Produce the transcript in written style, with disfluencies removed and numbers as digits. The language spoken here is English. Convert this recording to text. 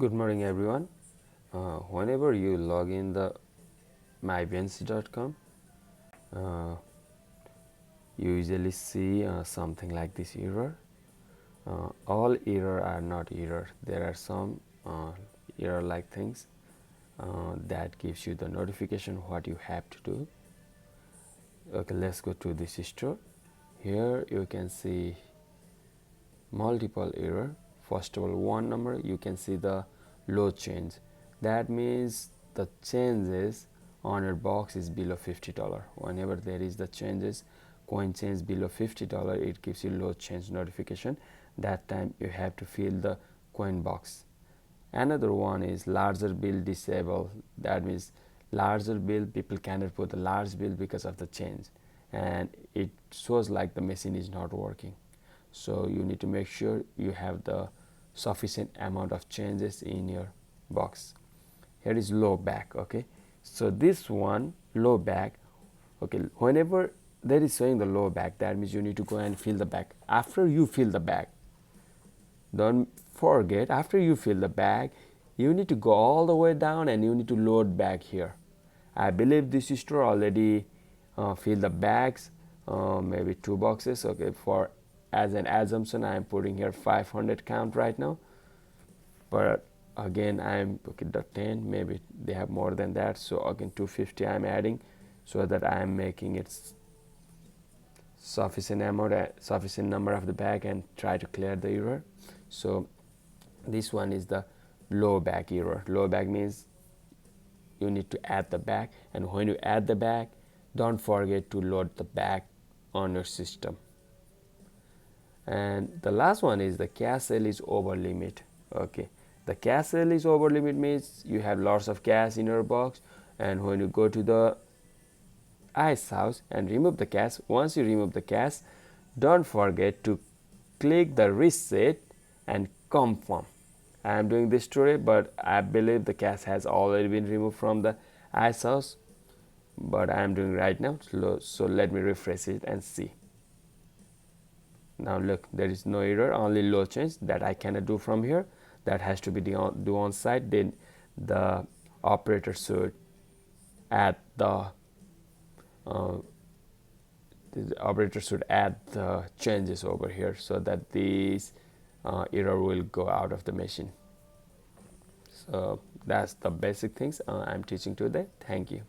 Good morning, everyone. Whenever you log in the mybnc.com, uh, you usually see something like this error. All error are not error. There are some error like things that gives you the notification what you have to do. Okay, let's go to this store. Here you can see multiple error. First of all, one number you can see the low change. That means the changes on your box is below $50. Whenever there is the changes, coin change below $50, it gives you low change notification. That time you have to fill the coin box. Another one is larger bill disabled. That means larger bill, people cannot put the large bill because of the change, and it shows like the machine is not working. So you need to make sure you have the sufficient amount of changes in your box. Here is low back. Okay, so this one low back, okay, whenever there is showing the low back, that means you need to go and fill the back. After you fill the back, don't forget, after you fill the bag, you need to go all the way down and you need to load back here. I believe this store already filled the bags, maybe 2 boxes. Okay, for as an assumption I am putting here 500 count right now, but again I am okay, the 10, maybe they have more than that, so again 250 I am adding so that I am making it sufficient amount, sufficient number of the bag, and try to clear the error. So this one is the low back error. Low back means you need to add the bag, and when you add the bag, don't forget to load the bag on your system. And the last one is the cash sale is over limit. Okay, the cash sale is over limit means you have lots of cash in your box, and when you go to the ice house and remove the cash, once you remove the cash, don't forget to click the reset and confirm. I am doing this today, but I believe the cash has already been removed from the ice house, but I am doing right now. So let me refresh it and see. Now look, there is no error, only low change that I cannot do from here. That has to be do on site. Then the operator should add the changes over here so that these error will go out of the machine. So that's the basic things I'm teaching today. Thank you.